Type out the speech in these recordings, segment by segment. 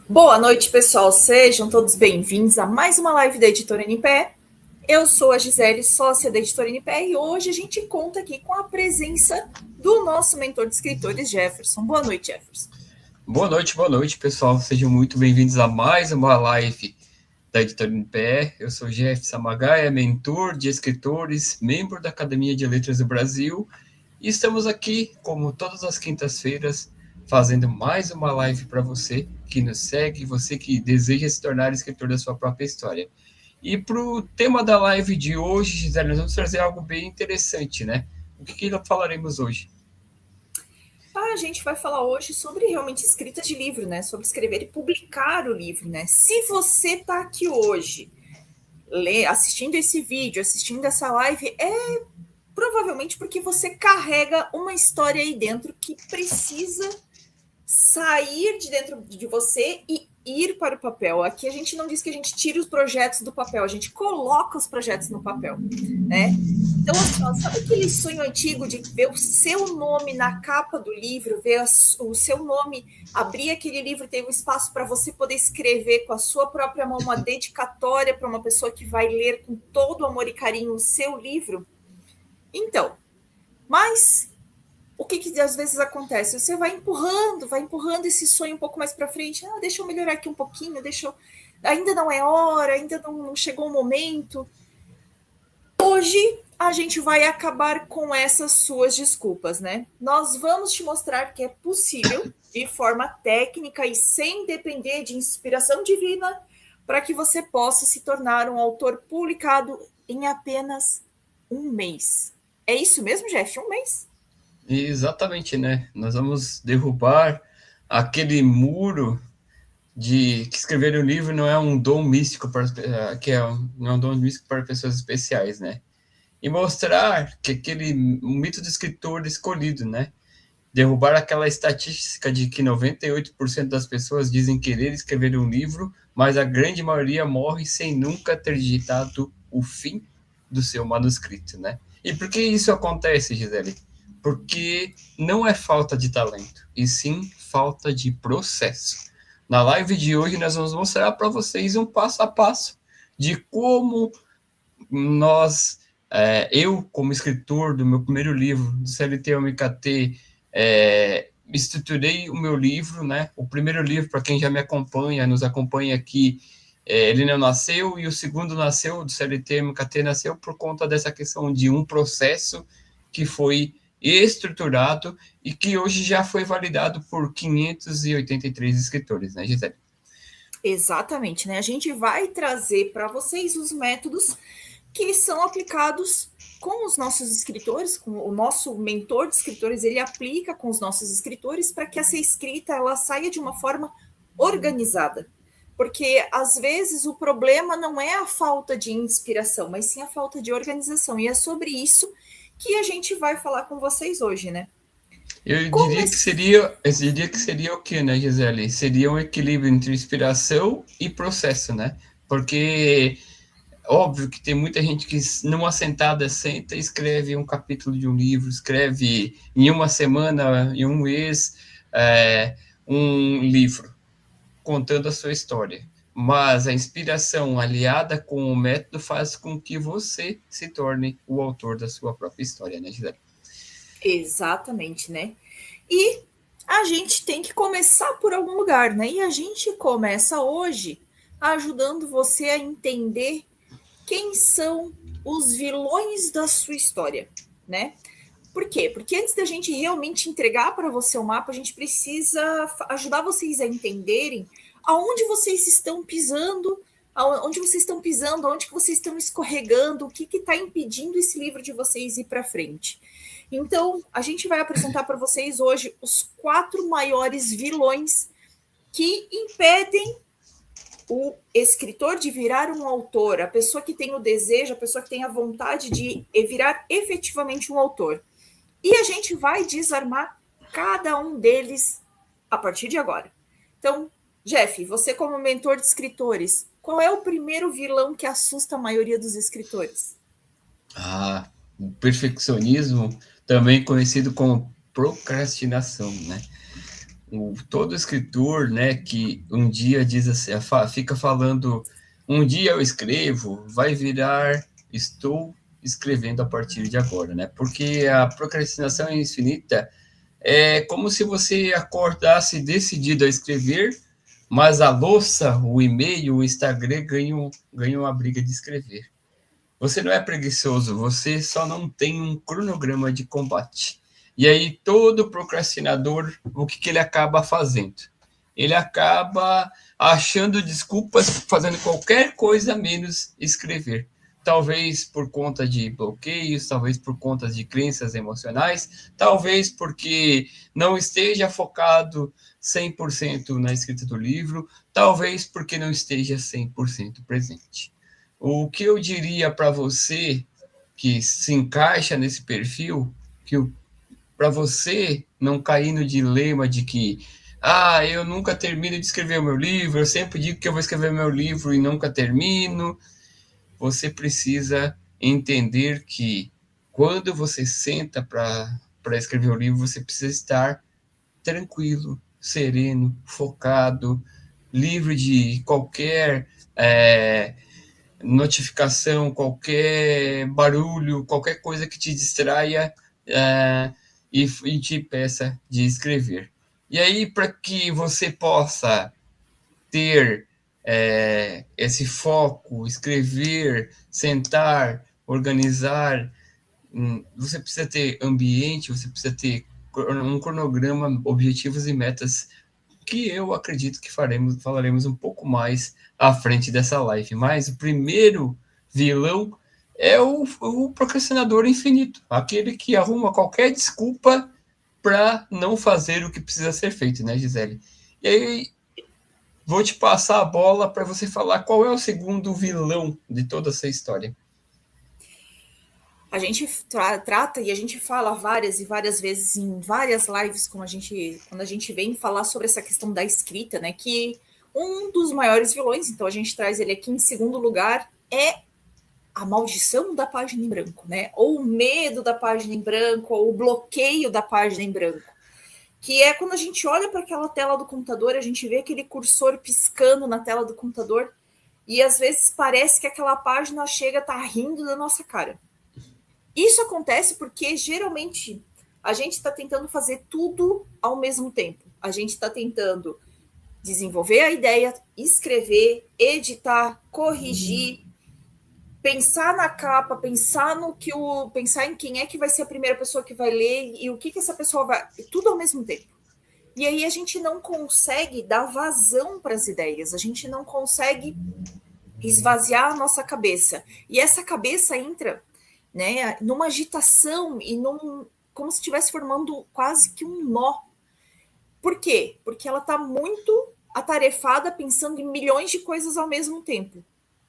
Boa noite, pessoal. Sejam todos bem-vindos a mais uma live da Editora NPE. Eu sou a Gisele, sócia da Editora NPE, e hoje a gente conta aqui com a presença do nosso mentor de escritores, Jefferson. Boa noite, Jefferson. Boa noite, pessoal. Sejam muito bem-vindos a mais uma live da Editora NPE. Eu sou Jeff Samagaia, mentor de escritores, membro da Academia de Letras do Brasil, e estamos aqui, como todas as quintas-feiras, fazendo mais uma live para você que nos segue, você que deseja se tornar escritor da sua própria história. E para o tema da live de hoje, Gisele, nós vamos trazer algo bem interessante, né? O que falaremos hoje? A gente vai falar hoje sobre realmente escrita de livro, né? Sobre escrever e publicar o livro, né? Se você está aqui hoje, assistindo esse vídeo, assistindo essa live, é provavelmente porque você carrega uma história aí dentro que precisa sair de dentro de você e ir para o papel. Aqui a gente não diz que a gente tira os projetos do papel, a gente coloca os projetos no papel, né? Então, assim, ó, sabe aquele sonho antigo de ver o seu nome na capa do livro, ver o seu nome, abrir aquele livro e ter um espaço para você poder escrever com a sua própria mão uma dedicatória para uma pessoa que vai ler com todo amor e carinho o seu livro? Então, mas o que às vezes acontece? Você vai empurrando esse sonho um pouco mais para frente. Deixa eu melhorar aqui um pouquinho, ainda não é hora, ainda não chegou o momento. Hoje a gente vai acabar com essas suas desculpas, né? Nós vamos te mostrar que é possível, de forma técnica e sem depender de inspiração divina, para que você possa se tornar um autor publicado em apenas um mês. É isso mesmo, Jeff? Um mês? Exatamente, né? Nós vamos derrubar aquele muro de que escrever um livro não é um dom místico para não é um dom místico para pessoas especiais, né? E mostrar que aquele mito do escritor escolhido, né? Derrubar aquela estatística de que 98% das pessoas dizem querer escrever um livro, mas a grande maioria morre sem nunca ter digitado o fim do seu manuscrito, né? E por que isso acontece, Gisele? Porque não é falta de talento, e sim falta de processo. Na live de hoje, nós vamos mostrar para vocês um passo a passo de como eu, como escritor do meu primeiro livro, do CLT ao MKT, estruturei o meu livro, né? O primeiro livro, para quem já me acompanha, nos acompanha aqui, ele não nasceu, e o segundo nasceu, do CLT ao MKT, nasceu por conta dessa questão de um processo que foi estruturado e que hoje já foi validado por 583 escritores, né, Gisele? Exatamente, né? A gente vai trazer para vocês os métodos que são aplicados com os nossos escritores, com o nosso mentor de escritores, ele aplica com os nossos escritores para que essa escrita ela saia de uma forma organizada. Porque às vezes o problema não é a falta de inspiração, mas sim a falta de organização. E é sobre isso que a gente vai falar com vocês hoje, né? Eu diria que seria o que, né, Gisele? Seria um equilíbrio entre inspiração e processo, né? Porque óbvio que tem muita gente que numa sentada senta e escreve um capítulo de um livro, escreve em uma semana, em um mês, um livro contando a sua história. Mas a inspiração aliada com o método faz com que você se torne o autor da sua própria história, né, Gisele? Exatamente, né? E a gente tem que começar por algum lugar, né? E a gente começa hoje ajudando você a entender quem são os vilões da sua história, né? Por quê? Porque antes da gente realmente entregar para você o mapa, a gente precisa ajudar vocês a entenderem aonde vocês estão pisando, aonde vocês estão escorregando, o que está impedindo esse livro de vocês ir para frente. Então, a gente vai apresentar para vocês hoje os 4 maiores vilões que impedem o escritor de virar um autor, a pessoa que tem o desejo, a pessoa que tem a vontade de virar efetivamente um autor. E a gente vai desarmar cada um deles a partir de agora. Então, Jeff, você como mentor de escritores, qual é o primeiro vilão que assusta a maioria dos escritores? O perfeccionismo, também conhecido como procrastinação, né? todo escritor, né, que um dia diz assim, fica falando, um dia eu escrevo, vai virar estou escrevendo a partir de agora, né? Porque a procrastinação infinita é como se você acordasse decidido a escrever, mas a louça, o e-mail, o Instagram ganham a briga de escrever. Você não é preguiçoso, você só não tem um cronograma de combate. E aí, todo procrastinador, o que ele acaba fazendo? Ele acaba achando desculpas, fazendo qualquer coisa menos escrever. Talvez por conta de bloqueios, talvez por conta de crenças emocionais, talvez porque não esteja focado 100% na escrita do livro, talvez porque não esteja 100% presente. O que eu diria para você que se encaixa nesse perfil, que para você não cair no dilema de que eu nunca termino de escrever o meu livro, eu sempre digo que eu vou escrever meu livro e nunca termino, você precisa entender que quando você senta para escrever o livro, você precisa estar tranquilo, sereno, focado, livre de qualquer notificação, qualquer barulho, qualquer coisa que te distraia e te peça de escrever. E aí, para que você possa ter esse foco, escrever, sentar, organizar, você precisa ter ambiente, você precisa ter um cronograma, objetivos e metas que eu acredito que falaremos um pouco mais à frente dessa live. Mas o primeiro vilão é o procrastinador infinito, aquele que arruma qualquer desculpa para não fazer o que precisa ser feito, né, Gisele? E aí, vou te passar a bola para você falar qual é o segundo vilão de toda essa história. A gente trata e a gente fala várias e várias vezes em várias lives, quando a gente vem falar sobre essa questão da escrita, né? Que um dos maiores vilões, então a gente traz ele aqui em segundo lugar, é a maldição da página em branco, né? Ou o medo da página em branco, ou o bloqueio da página em branco. Que é quando a gente olha para aquela tela do computador, a gente vê aquele cursor piscando na tela do computador, e às vezes parece que aquela página chega a estar rindo da nossa cara. Isso acontece porque geralmente a gente está tentando fazer tudo ao mesmo tempo. A gente está tentando desenvolver a ideia, escrever, editar, corrigir, pensar na capa, pensar em quem é que vai ser a primeira pessoa que vai ler e o que essa pessoa vai. Tudo ao mesmo tempo. E aí a gente não consegue dar vazão para as ideias, a gente não consegue esvaziar a nossa cabeça. E essa cabeça entra, né, numa agitação e como se estivesse formando quase que um nó. Por quê? Porque ela está muito atarefada pensando em milhões de coisas ao mesmo tempo.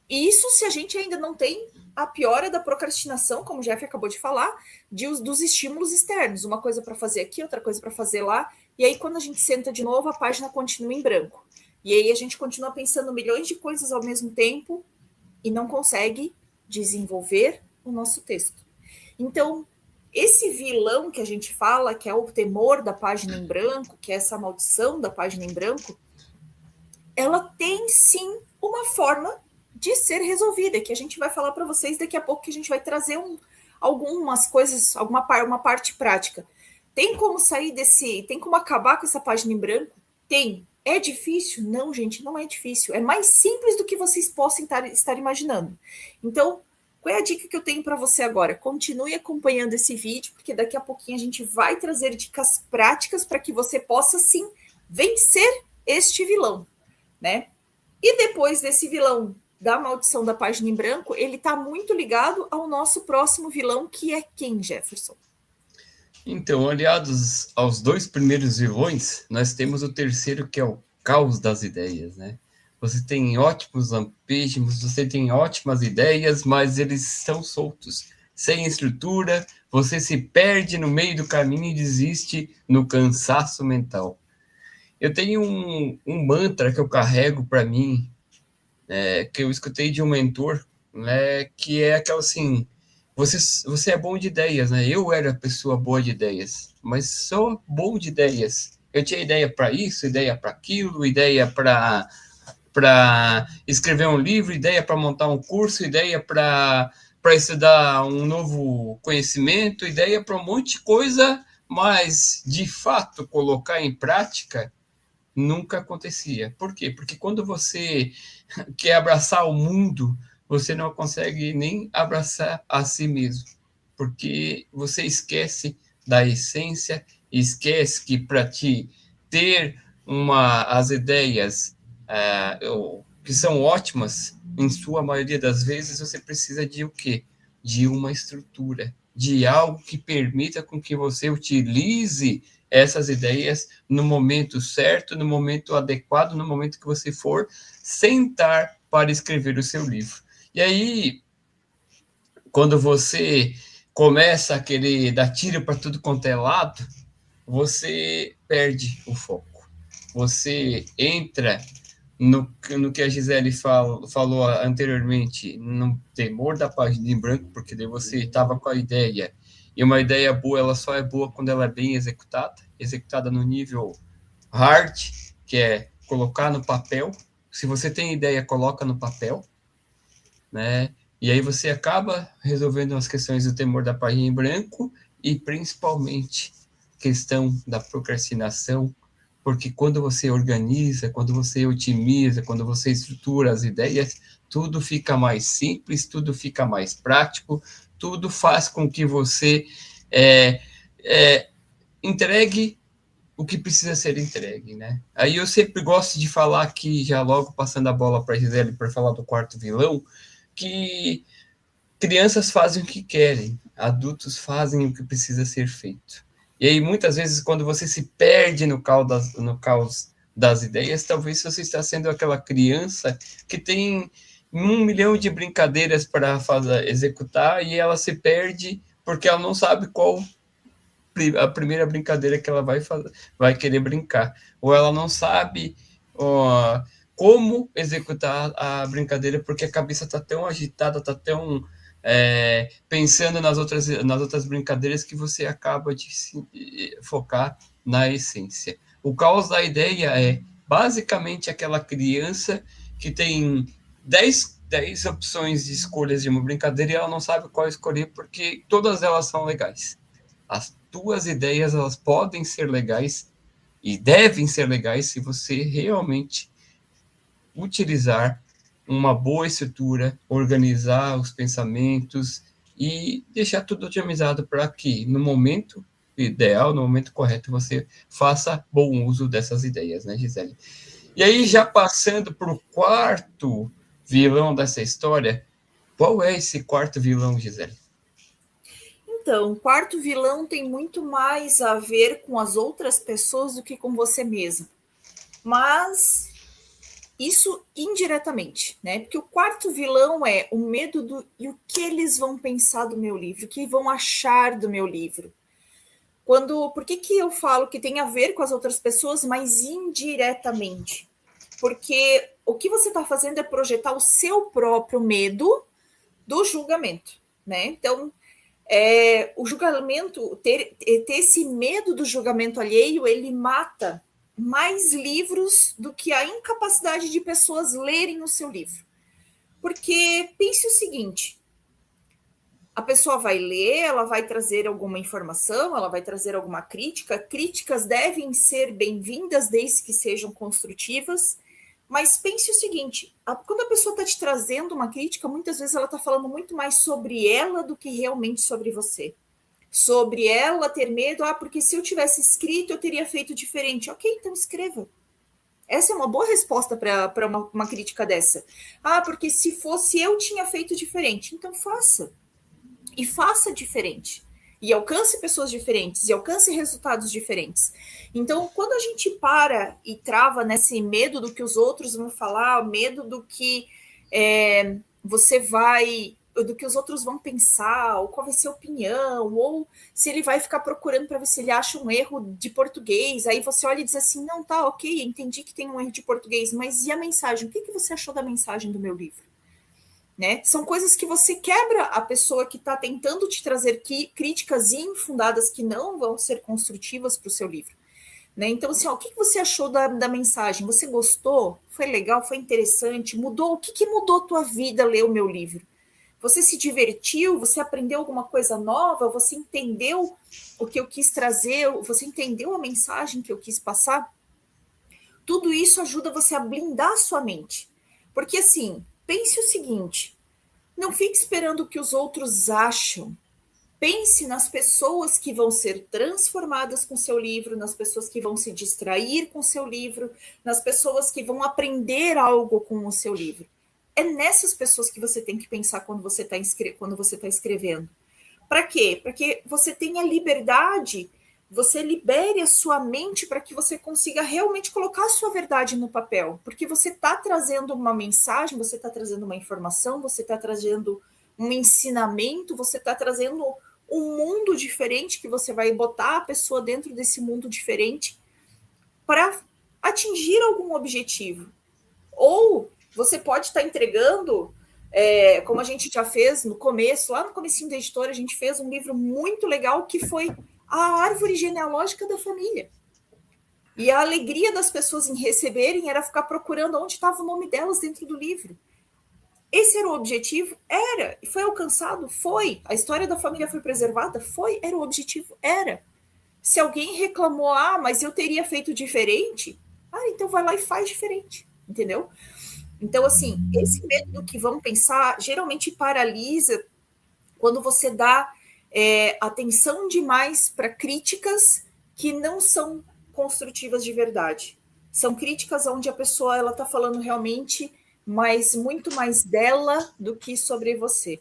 E isso se a gente ainda não tem a piora da procrastinação, como o Jeff acabou de falar, dos estímulos externos. Uma coisa para fazer aqui, outra coisa para fazer lá. E aí, quando a gente senta de novo, a página continua em branco. E aí a gente continua pensando milhões de coisas ao mesmo tempo e não consegue desenvolver o nosso texto. Então, esse vilão que a gente fala, que é o temor da página em branco, que é essa maldição da página em branco, ela tem sim uma forma de ser resolvida, que a gente vai falar para vocês daqui a pouco, que a gente vai trazer algumas coisas, uma parte prática. Tem como sair tem como acabar com essa página em branco? Tem. É difícil? Não, gente, não é difícil. É mais simples do que vocês possam estar imaginando. Então, qual é a dica que eu tenho para você agora? Continue acompanhando esse vídeo, porque daqui a pouquinho a gente vai trazer dicas práticas para que você possa, sim, vencer este vilão, né? E depois desse vilão da maldição da página em branco, ele está muito ligado ao nosso próximo vilão, que é quem, Jefferson? Então, aliados aos dois primeiros vilões, nós temos o terceiro, que é o caos das ideias, né? Você tem ótimos lampejos, você tem ótimas ideias, mas eles estão soltos, sem estrutura, você se perde no meio do caminho e desiste no cansaço mental. Eu tenho um mantra que eu carrego para mim, que eu escutei de um mentor, né, que é aquela assim: você é bom de ideias, né? Eu era pessoa boa de ideias, mas só bom de ideias. Eu tinha ideia para isso, ideia para aquilo, ideia para escrever um livro, ideia para montar um curso, ideia para estudar um novo conhecimento, ideia para um monte de coisa, mas, de fato, colocar em prática nunca acontecia. Por quê? Porque quando você quer abraçar o mundo, você não consegue nem abraçar a si mesmo, porque você esquece da essência, esquece que para te ter as ideias que são ótimas, em sua maioria das vezes, você precisa de o quê? De uma estrutura, de algo que permita com que você utilize essas ideias no momento certo, no momento adequado, no momento que você for sentar para escrever o seu livro. E aí, quando você começa a querer dar tiro para tudo quanto é lado, você perde o foco. Você entra no que a Gisele falou anteriormente, no temor da página em branco, porque daí você estava com a ideia, e uma ideia boa, ela só é boa quando ela é bem executada no nível hard, que é colocar no papel. Se você tem ideia, coloca no papel, né? E aí você acaba resolvendo as questões do temor da página em branco e principalmente questão da procrastinação, porque quando você organiza, quando você otimiza, quando você estrutura as ideias, tudo fica mais simples, tudo fica mais prático, tudo faz com que você entregue o que precisa ser entregue, né? Aí eu sempre gosto de falar aqui, já logo passando a bola para a Gisele para falar do quarto vilão, que crianças fazem o que querem, adultos fazem o que precisa ser feito. E aí, muitas vezes, quando você se perde no caos das ideias, talvez você está sendo aquela criança que tem 1 milhão de brincadeiras para executar e ela se perde porque ela não sabe qual a primeira brincadeira que ela vai querer brincar. Ou ela não sabe como executar a brincadeira porque a cabeça está tão agitada, está tão pensando nas outras brincadeiras que você acaba de se focar na essência. O caos da ideia é basicamente aquela criança que tem 10 opções de escolhas de uma brincadeira e ela não sabe qual escolher porque todas elas são legais. As tuas ideias, elas podem ser legais e devem ser legais se você realmente utilizar uma boa estrutura, organizar os pensamentos e deixar tudo otimizado para que no momento ideal, no momento correto, você faça bom uso dessas ideias, né, Gisele? E aí, já passando para o quarto vilão dessa história, qual é esse quarto vilão, Gisele? Então, o quarto vilão tem muito mais a ver com as outras pessoas do que com você mesmo. Mas isso indiretamente, né? Porque o quarto vilão é o medo do e o que eles vão pensar do meu livro, o que vão achar do meu livro. Por que eu falo que tem a ver com as outras pessoas, mas indiretamente? Porque o que você está fazendo é projetar o seu próprio medo do julgamento, né? Então, o julgamento, ter esse medo do julgamento alheio, ele mata mais livros do que a incapacidade de pessoas lerem o seu livro. Porque pense o seguinte: a pessoa vai ler, ela vai trazer alguma informação, ela vai trazer alguma crítica. Críticas devem ser bem-vindas desde que sejam construtivas. Mas pense o seguinte: quando a pessoa está te trazendo uma crítica, muitas vezes ela está falando muito mais sobre ela do que realmente sobre você. Sobre ela ter medo, porque se eu tivesse escrito, eu teria feito diferente. Ok, então escreva. Essa é uma boa resposta para uma crítica dessa. Porque se fosse eu, tinha feito diferente. Então faça. E faça diferente. E alcance pessoas diferentes, e alcance resultados diferentes. Então, quando a gente para e trava nesse medo do que os outros vão falar, medo do que do que os outros vão pensar, ou qual vai ser a opinião, ou se ele vai ficar procurando para ver se ele acha um erro de português, aí você olha e diz assim, não, tá, ok, entendi que tem um erro de português, mas e a mensagem? O que você achou da mensagem do meu livro? Né? São coisas que você quebra a pessoa que está tentando te trazer críticas infundadas que não vão ser construtivas para o seu livro. né? Então, assim, ó, o que você achou da mensagem? Você gostou? Foi legal? Foi interessante? Mudou? O que mudou a tua vida ler o meu livro? Você se divertiu? Você aprendeu alguma coisa nova? Você entendeu o que eu quis trazer? Você entendeu a mensagem que eu quis passar? Tudo isso ajuda você a blindar a sua mente. Porque, assim, pense o seguinte: não fique esperando o que os outros acham. Pense nas pessoas que vão ser transformadas com seu livro, nas pessoas que vão se distrair com seu livro, nas pessoas que vão aprender algo com o seu livro. É nessas pessoas que você tem que pensar quando você está escrevendo. Para quê? Para que você tenha liberdade, você libere a sua mente para que você consiga realmente colocar a sua verdade no papel. Porque você está trazendo uma mensagem, você está trazendo uma informação, você está trazendo um ensinamento, você está trazendo um mundo diferente que você vai botar a pessoa dentro desse mundo diferente para atingir algum objetivo. Ou você pode estar entregando, como a gente já fez no começo, lá no comecinho da editora, a gente fez um livro muito legal que foi a árvore genealógica da família. E a alegria das pessoas em receberem era ficar procurando onde estava o nome delas dentro do livro. Esse era o objetivo? Era. E foi alcançado? Foi. A história da família foi preservada? Foi. Era o objetivo? Era. Se alguém reclamou, mas eu teria feito diferente, então vai lá e faz diferente, entendeu? Então, assim, esse medo do que vão pensar geralmente paralisa quando você dá atenção demais para críticas que não são construtivas de verdade. São críticas onde a pessoa ela está falando realmente muito mais dela do que sobre você.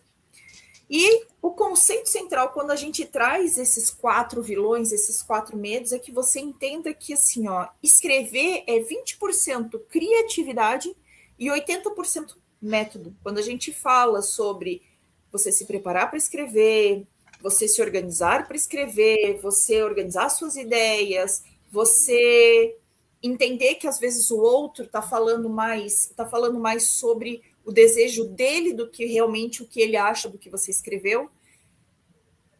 E o conceito central, quando a gente traz esses 4 vilões, esses 4 medos, é que você entenda que, assim, ó, escrever é 20% criatividade e 80% método. Quando a gente fala sobre você se preparar para escrever, você se organizar para escrever, você organizar suas ideias, você entender que às vezes o outro está falando mais sobre o desejo dele do que realmente o que ele acha do que você escreveu,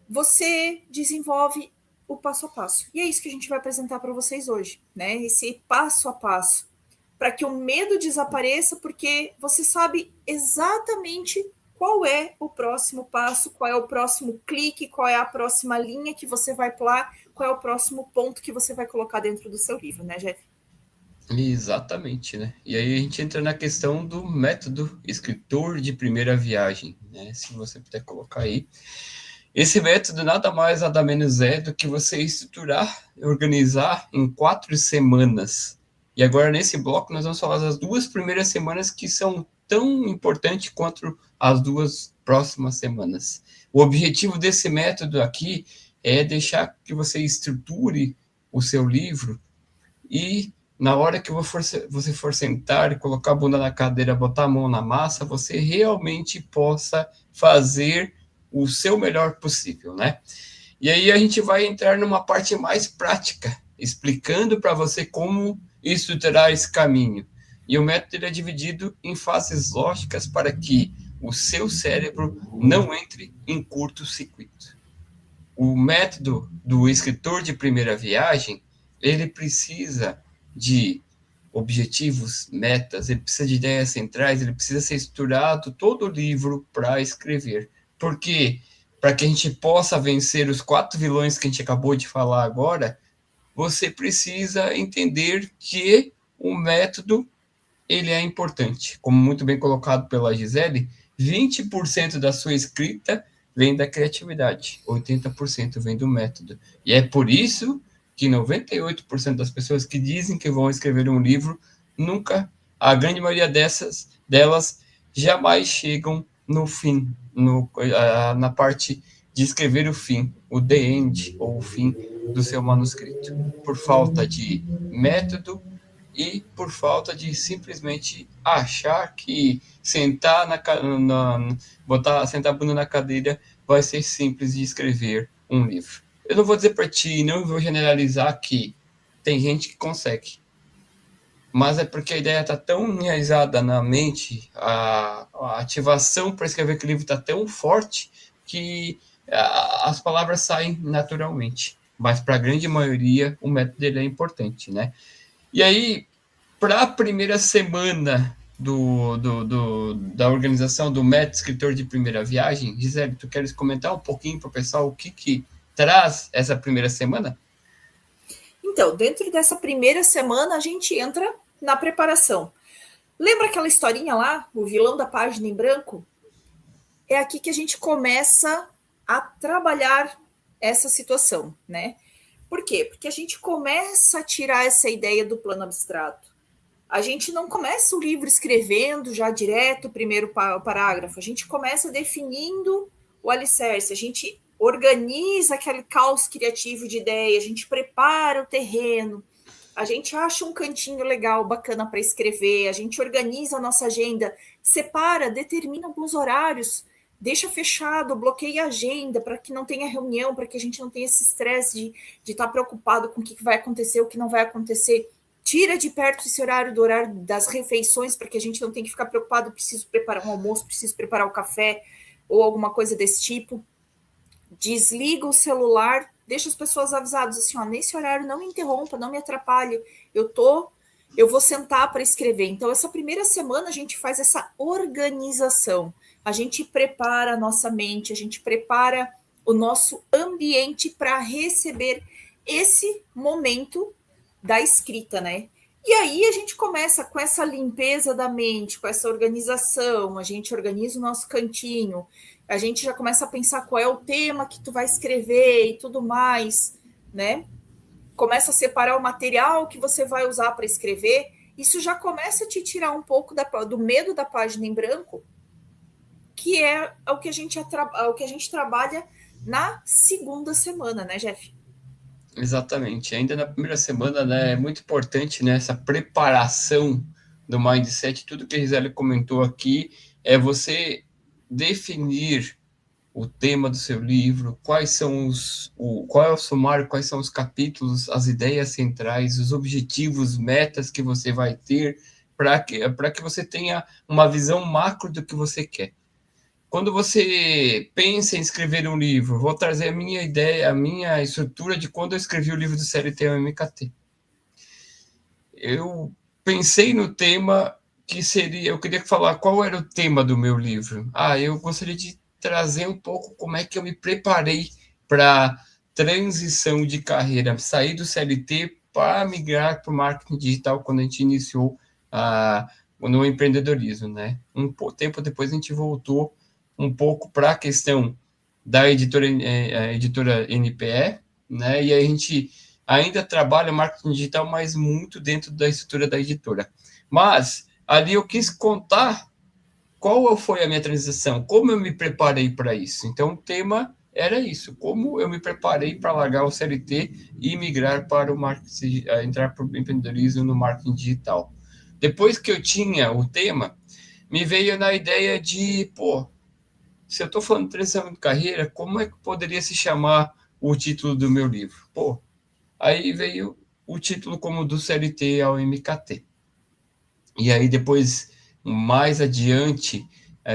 você desenvolve o passo a passo. E é isso que a gente vai apresentar para vocês hoje, né? Esse passo a passo, para que o medo desapareça, porque você sabe exatamente qual é o próximo passo, qual é o próximo clique, qual é a próxima linha que você vai pular, qual é o próximo ponto que você vai colocar dentro do seu livro, né, Jeff? Exatamente, né? E aí a gente entra na questão do método escritor de primeira viagem, né? Se você puder colocar aí. Esse método nada mais, nada menos é do que você estruturar, organizar em 4 semanas. E agora, nesse bloco, nós vamos falar das 2 primeiras semanas que são tão importantes quanto as 2 próximas semanas. O objetivo desse método aqui é deixar que você estruture o seu livro e na hora que você for sentar e colocar a bunda na cadeira, botar a mão na massa, você realmente possa fazer o seu melhor possível, né? E aí a gente vai entrar numa parte mais prática, explicando para você como estruturar esse caminho. E o método é dividido em fases lógicas para que o seu cérebro não entre em curto-circuito. O método do escritor de primeira viagem, ele precisa de objetivos, metas, ele precisa de ideias centrais, ele precisa ser estruturado todo o livro para escrever. Porque para que a gente possa vencer os 4 vilões que a gente acabou de falar agora, você precisa entender que o método ele é importante. Como muito bem colocado pela Gisele, 20% da sua escrita vem da criatividade, 80% vem do método. E é por isso que 98% das pessoas que dizem que vão escrever um livro, nunca, a grande maioria delas, jamais chegam no fim, na parte de escrever o fim, o the end, ou o fim do seu manuscrito, por falta de método e por falta de simplesmente achar que sentar sentar a bunda na cadeira vai ser simples de escrever um livro. Eu não vou dizer para ti, não vou generalizar que tem gente que consegue, mas é porque a ideia está tão enraizada na mente, a ativação para escrever aquele livro está tão forte que as palavras saem naturalmente. mas para a grande maioria o método ele é importante, né? E aí, para a primeira semana da organização do método escritor de primeira viagem, Gisele, tu queres comentar um pouquinho para o pessoal o que traz essa primeira semana? Então, dentro dessa primeira semana, a gente entra na preparação. Lembra aquela historinha lá, o vilão da página em branco? É aqui que a gente começa a trabalhar essa situação, né? Por quê? Porque a gente começa a tirar essa ideia do plano abstrato. A gente não começa o livro escrevendo já direto o primeiro parágrafo, a gente começa definindo o alicerce, a gente organiza aquele caos criativo de ideia, a gente prepara o terreno, a gente acha um cantinho legal, bacana para escrever, a gente organiza a nossa agenda, separa, determina alguns horários, deixa fechado, bloqueia a agenda para que não tenha reunião, para que a gente não tenha esse estresse de estar preocupado com o que vai acontecer, o que não vai acontecer. Tira de perto esse horário do horário das refeições, para que a gente não tenha que ficar preocupado, preciso preparar um almoço, preciso preparar um café, ou alguma coisa desse tipo. Desliga o celular, deixa as pessoas avisadas assim, ó, nesse horário não me interrompa, não me atrapalhe, eu vou sentar para escrever. Então, essa primeira semana a gente faz essa organização, a gente prepara a nossa mente, a gente prepara o nosso ambiente para receber esse momento da escrita, né? E aí a gente começa com essa limpeza da mente, com essa organização, a gente organiza o nosso cantinho, a gente já começa a pensar qual é o tema que tu vai escrever e tudo mais, né? Começa a separar o material que você vai usar para escrever. Isso já começa a te tirar um pouco do medo da página em branco, que é o que a gente trabalha na segunda semana, né, Jeff? Exatamente. Ainda na primeira semana, né, é muito importante, né, essa preparação do mindset. Tudo que a Gisele comentou aqui é você definir o tema do seu livro, qual é o sumário, quais são os capítulos, as ideias centrais, os objetivos, metas que você vai ter para que você tenha uma visão macro do que você quer. Quando você pensa em escrever um livro, vou trazer a minha ideia, a minha estrutura de quando eu escrevi o livro do CLT ao MKT. Eu pensei no tema que seria, eu queria falar qual era o tema do meu livro. Eu gostaria de trazer um pouco como é que eu me preparei para transição de carreira, sair do CLT para migrar para o marketing digital quando a gente iniciou no empreendedorismo, né? Um tempo depois a gente voltou um pouco para a questão da editora NPE, né? E a gente ainda trabalha marketing digital, mas muito dentro da estrutura da editora. Mas ali eu quis contar qual foi a minha transição, como eu me preparei para isso. Então, o tema era isso, como eu me preparei para largar o CLT e migrar para o marketing, entrar para o empreendedorismo no marketing digital. Depois que eu tinha o tema, me veio na ideia de, se eu estou falando de transição de carreira, como é que poderia se chamar o título do meu livro? Aí veio o título como do CLT ao MKT. E aí depois, mais adiante,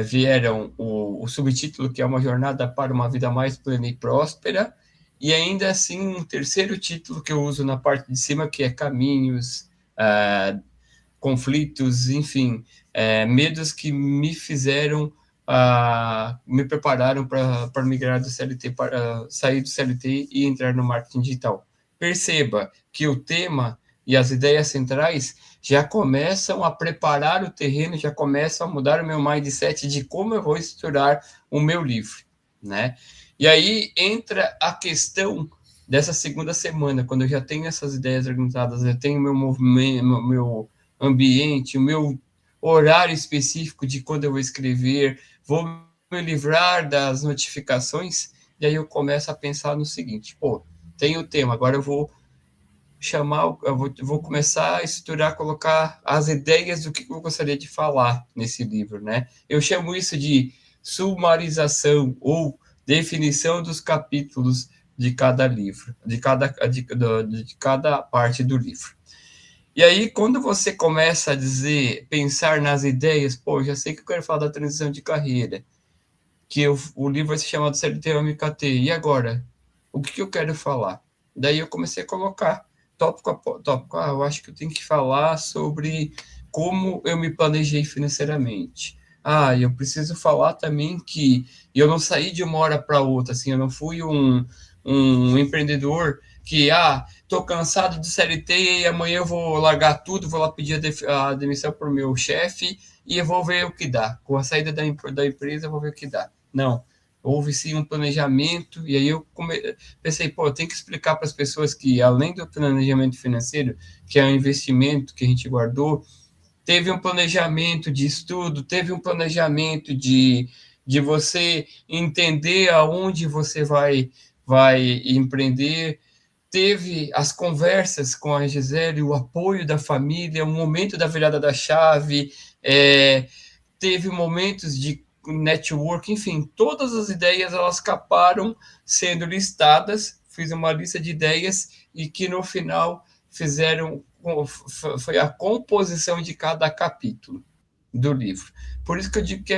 vieram o subtítulo, que é uma jornada para uma vida mais plena e próspera, e ainda assim um terceiro título que eu uso na parte de cima, que é caminhos, conflitos, enfim, medos que me fizeram, me prepararam para migrar do CLT, para sair do CLT e entrar no marketing digital. Perceba que o tema e as ideias centrais já começam a preparar o terreno, já começam a mudar o meu mindset de como eu vou estruturar o meu livro, né? E aí entra a questão dessa segunda semana, quando eu já tenho essas ideias organizadas, eu tenho meu movimento, meu ambiente, o meu horário específico de quando eu vou escrever, vou me livrar das notificações, e aí eu começo a pensar no seguinte, tem o tema, agora eu vou vou começar a estruturar, colocar as ideias do que eu gostaria de falar nesse livro, né? Eu chamo isso de sumarização ou definição dos capítulos de cada livro, de cada parte do livro. E aí, quando você começa a pensar nas ideias, já sei que eu quero falar da transição de carreira, que o livro vai se chamar do CLT ao MKT, e agora? O que eu quero falar? Daí eu comecei a colocar tópico a tópico. Eu acho que eu tenho que falar sobre como eu me planejei financeiramente. Eu preciso falar também que eu não saí de uma hora para outra, assim, eu não fui um empreendedor que, tô cansado de CLT e amanhã eu vou largar tudo, vou lá pedir a demissão para o meu chefe e eu vou ver o que dá. Com a saída da empresa, eu vou ver o que dá. Não, houve sim um planejamento, e aí eu pensei, eu tenho que explicar para as pessoas que, além do planejamento financeiro, que é um investimento que a gente guardou, teve um planejamento de estudo, teve um planejamento de você entender aonde você vai empreender, teve as conversas com a Gisele, o apoio da família, o momento da virada da chave, teve momentos de network, enfim, todas as ideias elas acabaram sendo listadas, fiz uma lista de ideias e que no final fizeram foi a composição de cada capítulo do livro. Por isso que eu digo que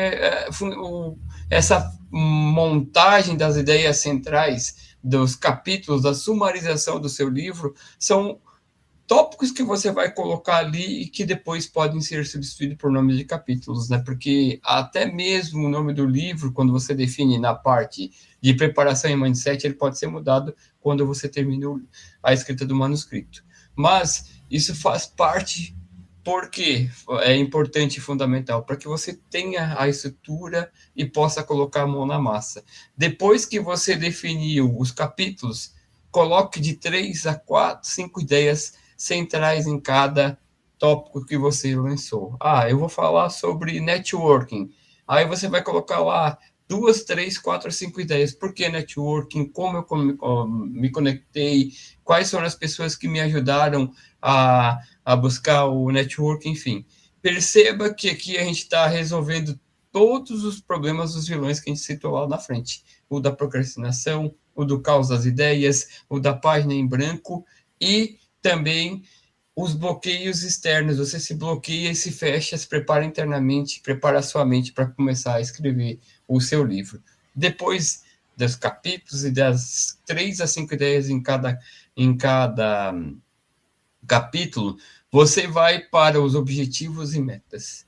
essa montagem das ideias centrais dos capítulos, da sumarização do seu livro, são tópicos que você vai colocar ali e que depois podem ser substituídos por nomes de capítulos, né? Porque até mesmo o nome do livro, quando você define na parte de preparação e mindset, ele pode ser mudado quando você termina a escrita do manuscrito. Mas isso faz parte porque é importante e fundamental para que você tenha a estrutura e possa colocar a mão na massa. Depois que você definiu os capítulos, coloque de 3 a 4, 5 ideias centrais em cada tópico que você lançou. Eu vou falar sobre networking. Aí você vai colocar lá 2, 3, 4, 5 ideias. Por que networking? Como eu me conectei? Quais foram as pessoas que me ajudaram a buscar o networking? Enfim, perceba que aqui a gente está resolvendo todos os problemas dos vilões que a gente citou lá na frente. O da procrastinação, o do caos das ideias, o da página em branco e também os bloqueios externos. Você se bloqueia e se fecha, se prepara internamente, prepara a sua mente para começar a escrever o seu livro. Depois dos capítulos e das 3 a 5 ideias em cada capítulo, você vai para os objetivos e metas.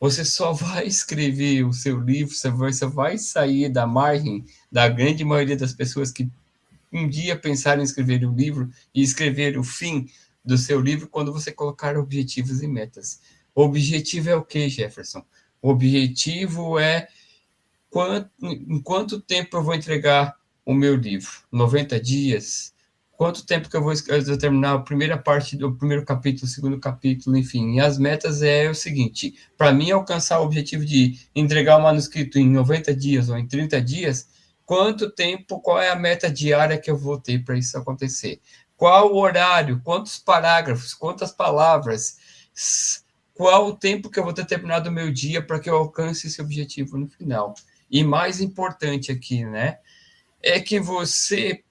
Você só vai escrever o seu livro, você vai sair da margem da grande maioria das pessoas que um dia pensar em escrever um livro e escrever o fim do seu livro quando você colocar objetivos e metas. O objetivo é o que, Jefferson? O objetivo é em quanto tempo eu vou entregar o meu livro? 90 dias? Quanto tempo que eu vou terminar a primeira parte do primeiro capítulo, o segundo capítulo, enfim. E as metas é o seguinte, para mim alcançar o objetivo de entregar o manuscrito em 90 dias ou em 30 dias, quanto tempo, qual é a meta diária que eu vou ter para isso acontecer? Qual o horário, quantos parágrafos, quantas palavras, qual o tempo que eu vou ter terminado o meu dia para que eu alcance esse objetivo no final? E mais importante aqui, né, é que você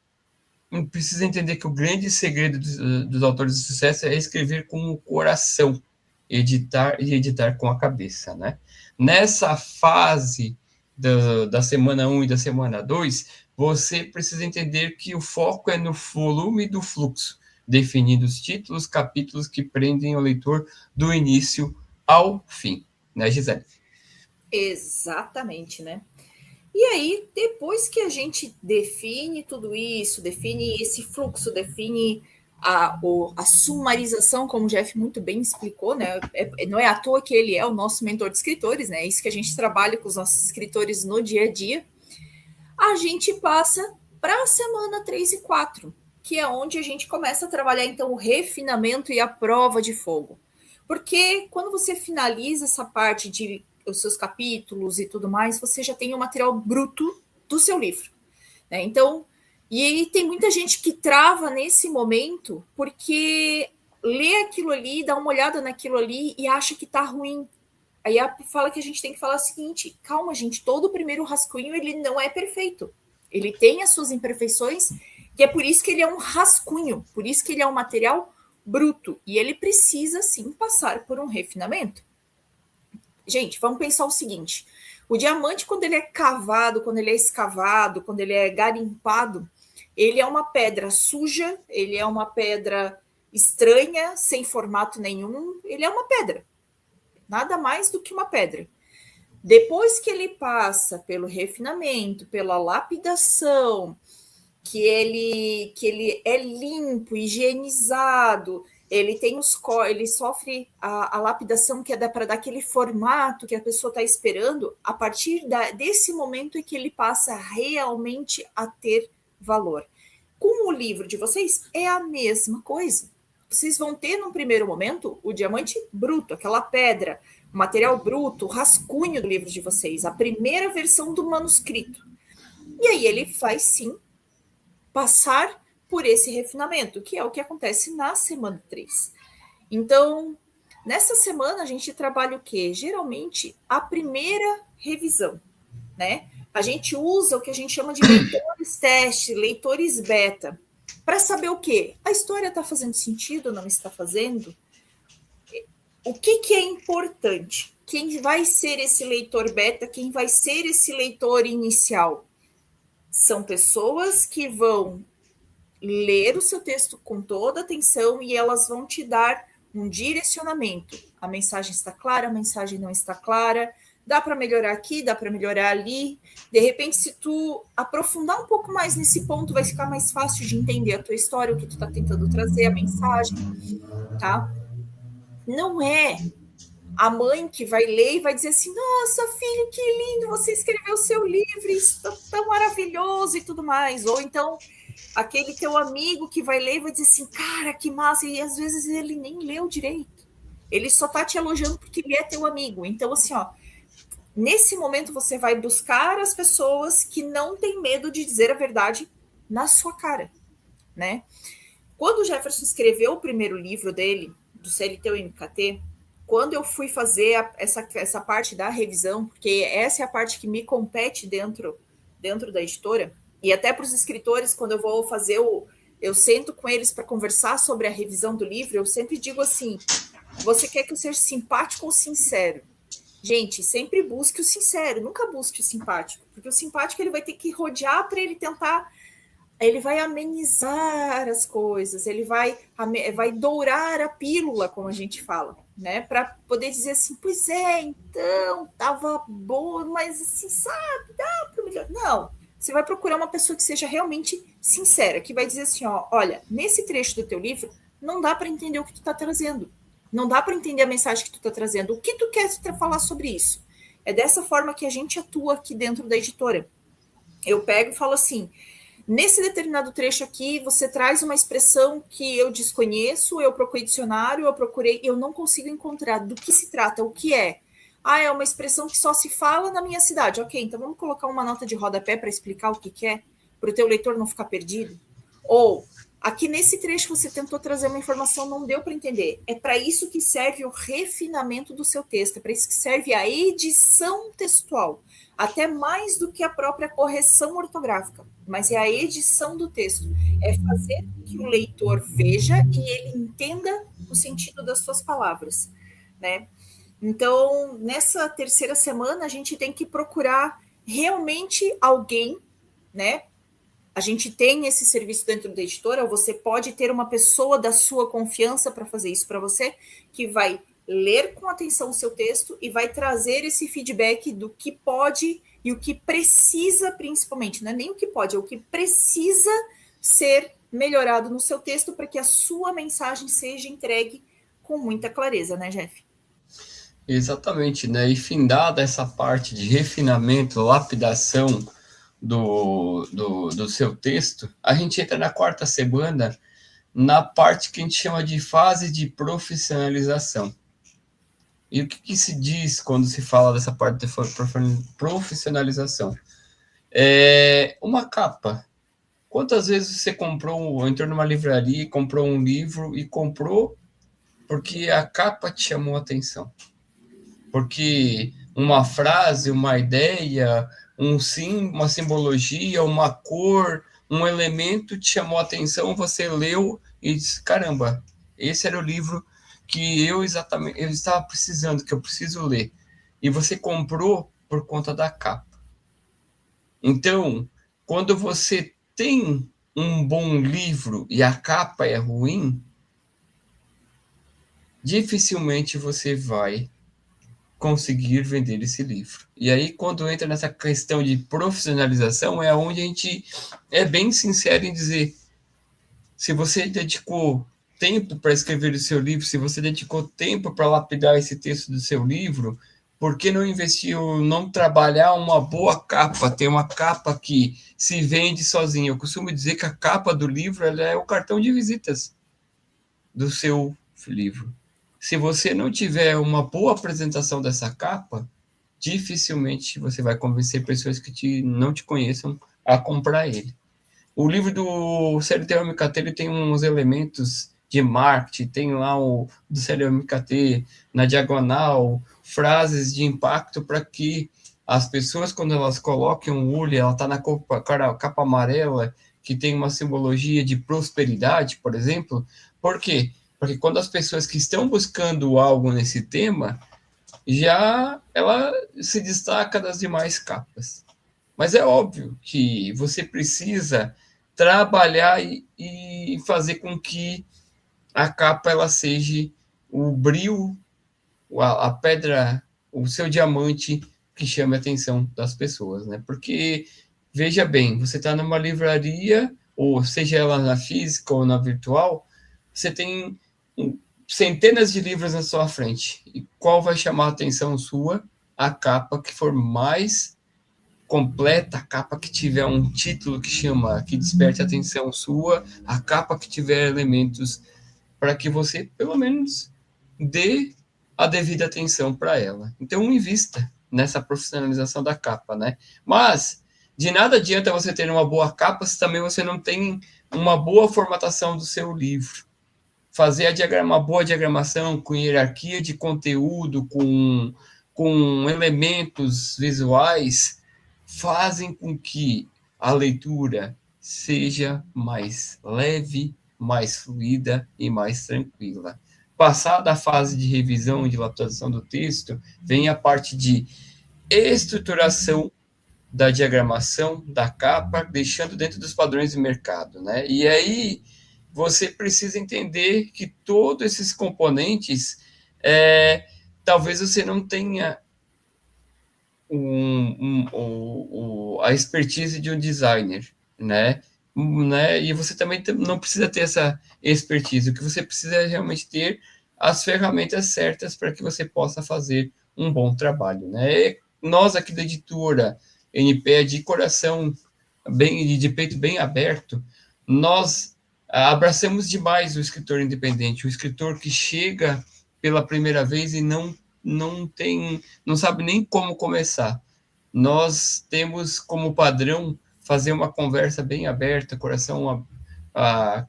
precisa entender que o grande segredo dos autores de sucesso é escrever com o coração, editar com a cabeça, né? Nessa fase da semana 1 e da semana 2, você precisa entender que o foco é no volume do fluxo, definindo os títulos, capítulos que prendem o leitor do início ao fim, né, Gisele? Exatamente, né? E aí, depois que a gente define tudo isso, define esse fluxo, define a sumarização, como o Jeff muito bem explicou, né? Não é à toa que ele é o nosso mentor de escritores, né? É isso que a gente trabalha com os nossos escritores no dia a dia. A gente passa para a semana 3 e 4, que é onde a gente começa a trabalhar, então, o refinamento e a prova de fogo. Porque quando você finaliza essa parte de os seus capítulos e tudo mais, você já tem o material bruto do seu livro, né? Então, e aí tem muita gente que trava nesse momento porque lê aquilo ali, dá uma olhada naquilo ali e acha que tá ruim. Aí fala que a gente tem que falar o seguinte: calma, gente, todo o primeiro rascunho ele não é perfeito. Ele tem as suas imperfeições, e é por isso que ele é um rascunho, por isso que ele é um material bruto, e ele precisa sim passar por um refinamento. Gente, vamos pensar o seguinte: o diamante, quando ele é cavado, quando ele é escavado, quando ele é garimpado, Ele é uma pedra suja, ele é uma pedra estranha, sem formato nenhum, ele é uma pedra. Nada mais do que uma pedra. Depois que ele passa pelo refinamento, pela lapidação, que ele é limpo, higienizado, ele sofre a lapidação que é para dar aquele formato que a pessoa está esperando, a partir desse momento é que ele passa realmente a ter valor. Com o livro de vocês é a mesma coisa. Vocês vão ter, num primeiro momento, o diamante bruto, aquela pedra, o material bruto, o rascunho do livro de vocês, a primeira versão do manuscrito. E aí ele faz, sim, passar por esse refinamento, que é o que acontece na semana 3. Então, nessa semana, a gente trabalha o quê? Geralmente, a primeira revisão, né? A gente usa o que a gente chama de leitores teste, leitores beta, para saber o quê? A história está fazendo sentido ou não está fazendo? O que é importante? Quem vai ser esse leitor beta? Quem vai ser esse leitor inicial? São pessoas que vão ler o seu texto com toda atenção e elas vão te dar um direcionamento. A mensagem está clara, a mensagem não está clara, dá para melhorar aqui, dá para melhorar ali. De repente, se tu aprofundar um pouco mais nesse ponto, vai ficar mais fácil de entender a tua história, o que tu está tentando trazer, a mensagem, tá? Não é a mãe que vai ler e vai dizer assim, nossa, filho, que lindo, você escreveu o seu livro, isso tá tão maravilhoso e tudo mais. Ou então, aquele teu amigo que vai ler e vai dizer assim, cara, que massa, e às vezes ele nem leu direito. Ele só tá te elogiando porque ele é teu amigo. Então, assim, ó, nesse momento você vai buscar as pessoas que não têm medo de dizer a verdade na sua cara, né? Quando o Jefferson escreveu o primeiro livro dele, do CLT ao MKT, quando eu fui fazer essa parte da revisão, porque essa é a parte que me compete dentro da editora, e até para os escritores, quando eu vou fazer eu sento com eles para conversar sobre a revisão do livro, eu sempre digo assim, você quer que eu seja simpático ou sincero? Gente, sempre busque o sincero, nunca busque o simpático, porque o simpático ele vai ter que rodear para ele tentar, ele vai amenizar as coisas, ele vai dourar a pílula, como a gente fala, né? Para poder dizer assim, pois é, então, tava boa, mas assim, sabe, dá para melhorar. Não, você vai procurar uma pessoa que seja realmente sincera, que vai dizer assim, ó, olha, nesse trecho do teu livro, não dá para entender o que tu tá trazendo. Não dá para entender a mensagem que tu está trazendo. O que tu quer falar sobre isso? É dessa forma que a gente atua aqui dentro da editora. Eu pego e falo assim, nesse determinado trecho aqui, você traz uma expressão que eu desconheço, eu procurei dicionário, eu não consigo encontrar do que se trata, o que é. Ah, é uma expressão que só se fala na minha cidade. Ok, então vamos colocar uma nota de rodapé para explicar o que é, para o teu leitor não ficar perdido. Ou, aqui nesse trecho você tentou trazer uma informação, não deu para entender. É para isso que serve o refinamento do seu texto, é para isso que serve a edição textual, até mais do que a própria correção ortográfica, mas é a edição do texto, é fazer com que o leitor veja e ele entenda o sentido das suas palavras, né? Então, nessa terceira semana, a gente tem que procurar realmente alguém, né? A gente tem esse serviço dentro da editora, você pode ter uma pessoa da sua confiança para fazer isso para você, que vai ler com atenção o seu texto e vai trazer esse feedback do que pode e o que precisa, principalmente, não é nem o que pode, é o que precisa ser melhorado no seu texto para que a sua mensagem seja entregue com muita clareza, né, Jeff? Exatamente, né? E findada essa parte de refinamento, lapidação do seu texto, a gente entra na quarta semana na parte que a gente chama de fase de profissionalização. E o que se diz quando se fala dessa parte de profissionalização? É uma capa. Quantas vezes você entrou numa livraria, comprou um livro e comprou porque a capa te chamou a atenção? Porque uma frase, uma ideia, uma simbologia, uma cor, um elemento te chamou a atenção, você leu e disse, caramba, esse era o livro que eu estava precisando, que eu preciso ler. E você comprou por conta da capa. Então, quando você tem um bom livro e a capa é ruim, dificilmente você vai conseguir vender esse livro. E aí, quando entra nessa questão de profissionalização, é onde a gente é bem sincero em dizer: se você dedicou tempo para escrever o seu livro, se você dedicou tempo para lapidar esse texto do seu livro, por que não investiu, não trabalhar uma boa capa, ter uma capa que se vende sozinha? Eu costumo dizer que a capa do livro ela é o cartão de visitas do seu livro. Se você não tiver uma boa apresentação dessa capa, dificilmente você vai convencer pessoas que não te conheçam a comprar ele. O livro do Serial MKT ele tem uns elementos de marketing, tem lá o do Serial MKT na diagonal, frases de impacto para que as pessoas, quando elas coloquem um olho, ela está na capa amarela, que tem uma simbologia de prosperidade, por exemplo. Por quê? Porque quando as pessoas que estão buscando algo nesse tema, já ela se destaca das demais capas. Mas é óbvio que você precisa trabalhar e fazer com que a capa ela seja o brilho, a pedra, o seu diamante que chame a atenção das pessoas, né? Porque, veja bem, você está numa livraria, ou seja ela na física ou na virtual, você tem centenas de livros na sua frente. E qual vai chamar a atenção sua? A capa que for mais completa, a capa que tiver um título que desperte a atenção sua, a capa que tiver elementos para que você, pelo menos, dê a devida atenção para ela. Então, invista nessa profissionalização da capa, né? Mas, de nada adianta você ter uma boa capa se também você não tem uma boa formatação do seu livro. Fazer uma boa diagramação com hierarquia de conteúdo, com elementos visuais, fazem com que a leitura seja mais leve, mais fluida e mais tranquila. Passada a fase de revisão e de lapidação do texto, vem a parte de estruturação da diagramação da capa, deixando dentro dos padrões de mercado, né? E aí você precisa entender que todos esses componentes, talvez você não tenha a expertise de um designer, né? E você também não precisa ter essa expertise. O que você precisa é realmente ter as ferramentas certas para que você possa fazer um bom trabalho, né? Nós aqui da editora NP, de coração de peito bem aberto, nós abraçamos demais o escritor independente, o escritor que chega pela primeira vez e não sabe nem como começar. Nós temos como padrão fazer uma conversa bem aberta, coração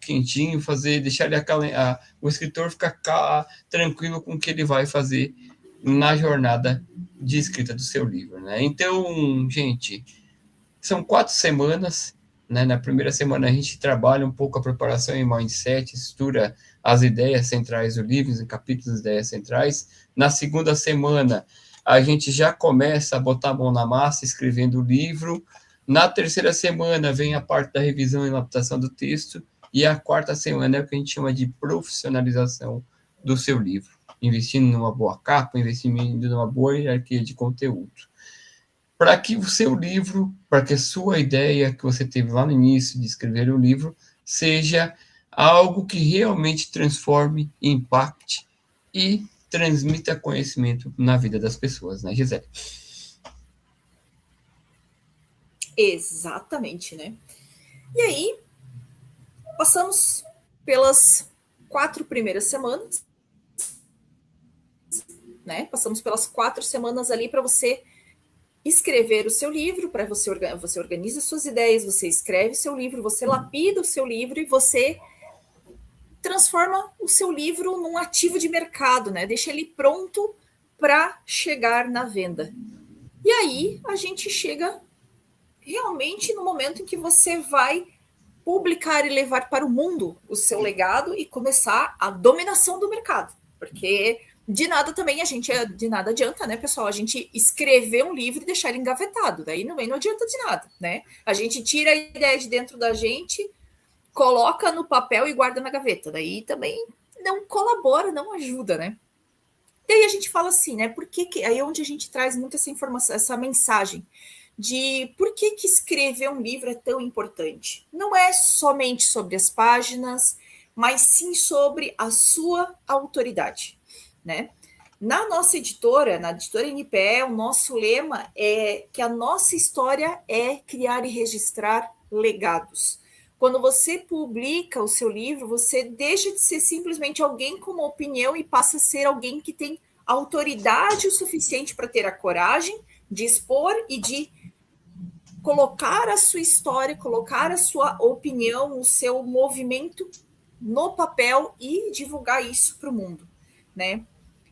quentinho, deixar o escritor ficar tranquilo com o que ele vai fazer na jornada de escrita do seu livro, né? Então, gente, são 4 semanas, né? Na primeira semana a gente trabalha um pouco a preparação em mindset, estuda as ideias centrais do livro, em capítulos de ideias centrais. Na segunda semana, a gente já começa a botar a mão na massa, escrevendo o livro. Na terceira semana, vem a parte da revisão e adaptação do texto. E a quarta semana é o que a gente chama de profissionalização do seu livro. Investindo numa boa capa, investindo numa boa hierarquia de conteúdo. Para que o seu livro, para que a sua ideia que você teve lá no início de escrever o livro, seja algo que realmente transforme, impacte e transmita conhecimento na vida das pessoas, né, Gisele? Exatamente, né? E aí, passamos pelas 4 primeiras semanas, né? Passamos pelas 4 semanas ali para você escrever o seu livro, para você organiza suas ideias, você escreve o seu livro, você lapida o seu livro e você transforma o seu livro num ativo de mercado, né? Deixa ele pronto para chegar na venda. E aí a gente chega realmente no momento em que você vai publicar e levar para o mundo o seu legado e começar a dominação do mercado. Porque de nada adianta, né, pessoal? A gente escrever um livro e deixar ele engavetado. Daí não adianta de nada, né? A gente tira a ideia de dentro da gente, coloca no papel e guarda na gaveta. Daí também não colabora, não ajuda, né? E aí a gente fala assim, né? Por que aí é onde a gente traz muito essa informação, essa mensagem de por que escrever um livro é tão importante. Não é somente sobre as páginas, mas sim sobre a sua autoridade, né? Na nossa editora, na editora NPE, o nosso lema é que a nossa história é criar e registrar legados. Quando você publica o seu livro, você deixa de ser simplesmente alguém com uma opinião e passa a ser alguém que tem autoridade o suficiente para ter a coragem de expor e de colocar a sua história, colocar a sua opinião, o seu movimento no papel e divulgar isso para o mundo, né?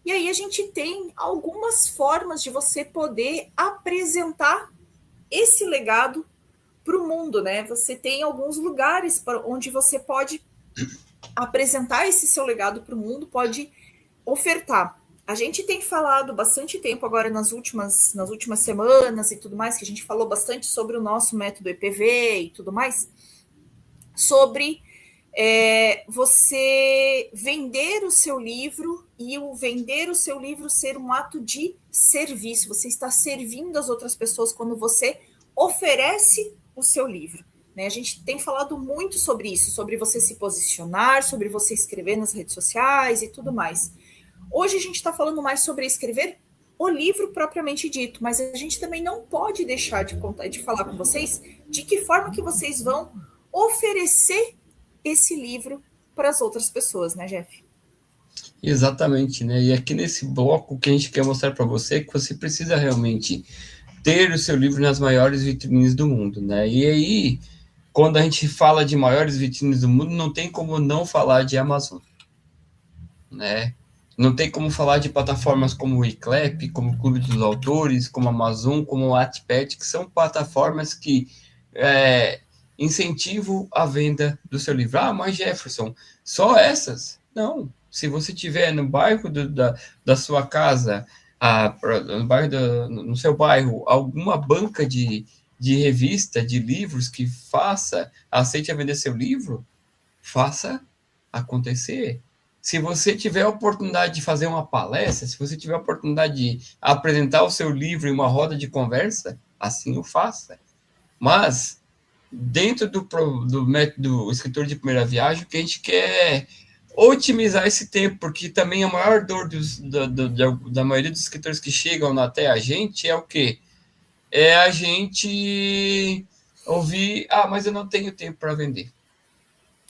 E aí a gente tem algumas formas de você poder apresentar esse legado para o mundo, né? Você tem alguns lugares onde você pode apresentar esse seu legado para o mundo, pode ofertar. A gente tem falado bastante tempo agora nas últimas semanas e tudo mais, que a gente falou bastante sobre o nosso método EPV e tudo mais, sobre você vender o seu livro e o vender o seu livro ser um ato de serviço. Você está servindo as outras pessoas quando você oferece o seu livro. Né? A gente tem falado muito sobre isso, sobre você se posicionar, sobre você escrever nas redes sociais e tudo mais. Hoje a gente está falando mais sobre escrever o livro propriamente dito, mas a gente também não pode deixar de falar com vocês de que forma que vocês vão oferecer esse livro para as outras pessoas, né, Jeff? Exatamente, né? E aqui nesse bloco, o que a gente quer mostrar para você é que você precisa realmente ter o seu livro nas maiores vitrines do mundo, né? E aí, quando a gente fala de maiores vitrines do mundo, não tem como não falar de Amazon, né? Não tem como falar de plataformas como o Eclep, como o Clube dos Autores, como a Amazon, como o Wattpad, que são plataformas que incentivam a venda do seu livro. Ah, mas Jefferson, só essas? Não. Se você tiver no bairro da sua casa, no seu bairro, alguma banca de revista, de livros que aceite a vender seu livro, faça acontecer. Se você tiver a oportunidade de fazer uma palestra, se você tiver a oportunidade de apresentar o seu livro em uma roda de conversa, assim o faça. Mas, dentro do método escritor de primeira viagem, o que a gente quer é otimizar esse tempo, porque também a maior dor da maioria dos escritores que chegam até a gente é o quê? É a gente ouvir, mas eu não tenho tempo para vender.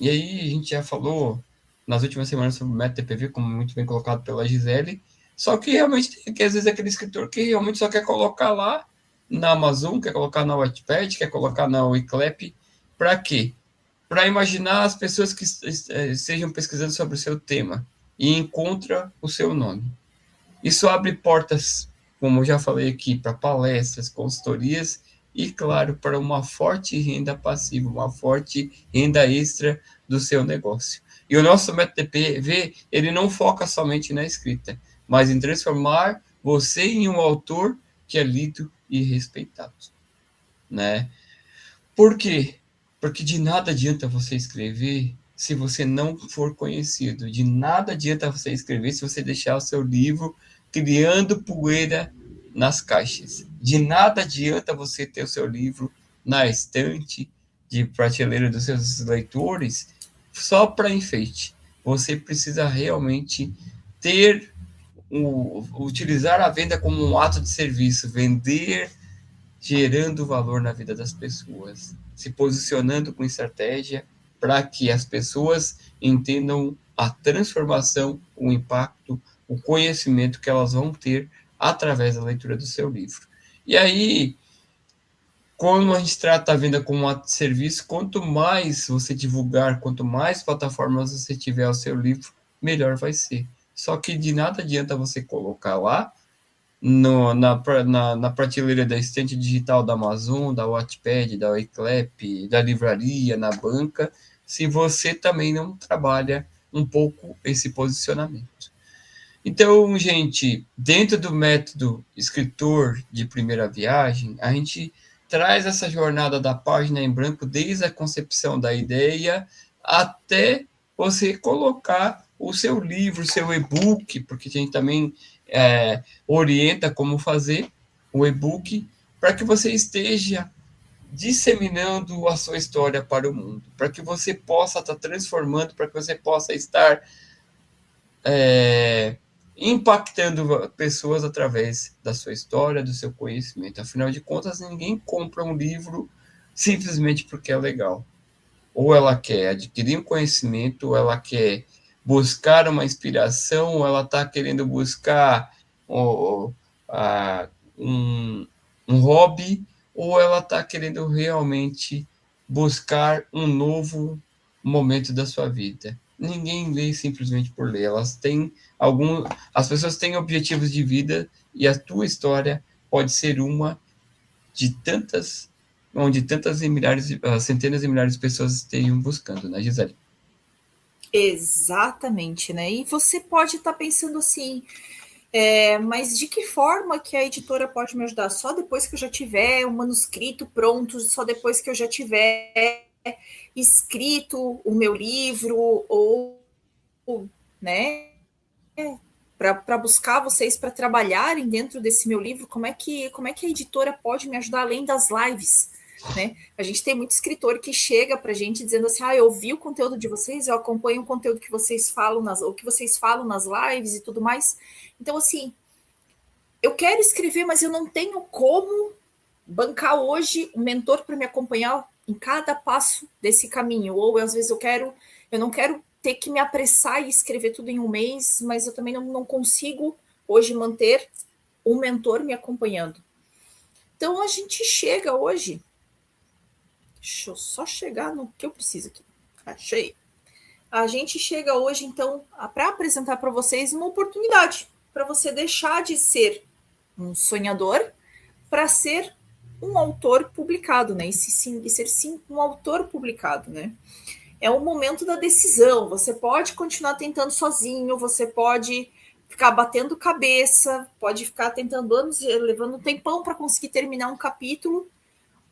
E aí a gente já falou nas últimas semanas sobre o método TPV, como muito bem colocado pela Gisele, só que realmente que às vezes é aquele escritor que realmente só quer colocar lá na Amazon, quer colocar na Wattpad, quer colocar na Eclep, para quê? Para imaginar as pessoas que estejam pesquisando sobre o seu tema e encontra o seu nome. Isso abre portas, como eu já falei aqui, para palestras, consultorias e, claro, para uma forte renda passiva, uma forte renda extra do seu negócio. E o nosso método TPV, ele não foca somente na escrita, mas em transformar você em um autor que é lido e respeitado, né? Por quê? Porque de nada adianta você escrever se você não for conhecido. De nada adianta você escrever se você deixar o seu livro criando poeira nas caixas. De nada adianta você ter o seu livro na estante de prateleira dos seus leitores só para enfeite. Você precisa realmente utilizar a venda como um ato de serviço, vender gerando valor na vida das pessoas, se posicionando com estratégia para que as pessoas entendam a transformação, o impacto, o conhecimento que elas vão ter através da leitura do seu livro. E aí, quando a gente trata a venda como um ato de serviço, quanto mais você divulgar, quanto mais plataformas você tiver ao seu livro, melhor vai ser. Só que de nada adianta você colocar lá na prateleira da estante digital da Amazon, da Wattpad, da Eclep, da livraria, na banca, se você também não trabalha um pouco esse posicionamento. Então, gente, dentro do método escritor de primeira viagem, a gente traz essa jornada da página em branco, desde a concepção da ideia até você colocar o seu livro, o seu e-book, porque a gente também orienta como fazer o e-book, para que você esteja disseminando a sua história para o mundo, para que você possa estar transformando, para que você possa estar impactando pessoas através da sua história, do seu conhecimento. Afinal de contas, ninguém compra um livro simplesmente porque é legal. Ou ela quer adquirir um conhecimento, ou ela quer buscar uma inspiração, ou ela está querendo buscar um, um hobby, ou ela está querendo realmente buscar um novo momento da sua vida. Ninguém lê simplesmente por ler. As pessoas têm objetivos de vida e a tua história pode ser uma de tantas, onde tantas e milhares, centenas e milhares de pessoas estejam buscando, né, Gisele? Exatamente, né? E você pode estar pensando assim, mas de que forma que a editora pode me ajudar? Só depois que eu já tiver o manuscrito pronto, só depois que eu já tiver escrito o meu livro, ou, né, para buscar vocês para trabalharem dentro desse meu livro, como é que a editora pode me ajudar além das lives? Né? A gente tem muito escritor que chega para a gente dizendo assim: eu vi o conteúdo de vocês, eu acompanho o conteúdo que vocês falam o que vocês falam nas lives e tudo mais. Então, assim, eu quero escrever, mas eu não tenho como bancar hoje um mentor para me acompanhar em cada passo desse caminho. Ou às vezes eu não quero ter que me apressar e escrever tudo em um mês, mas eu também não consigo hoje manter um mentor me acompanhando. Então a gente chega hoje. Deixa eu só chegar no que eu preciso aqui. Achei. A gente chega hoje, então, para apresentar para vocês uma oportunidade para você deixar de ser um sonhador para ser um autor publicado, né? E ser sim um autor publicado, né? É o momento da decisão. Você pode continuar tentando sozinho, você pode ficar batendo cabeça, pode ficar tentando anos, levando um tempão para conseguir terminar um capítulo,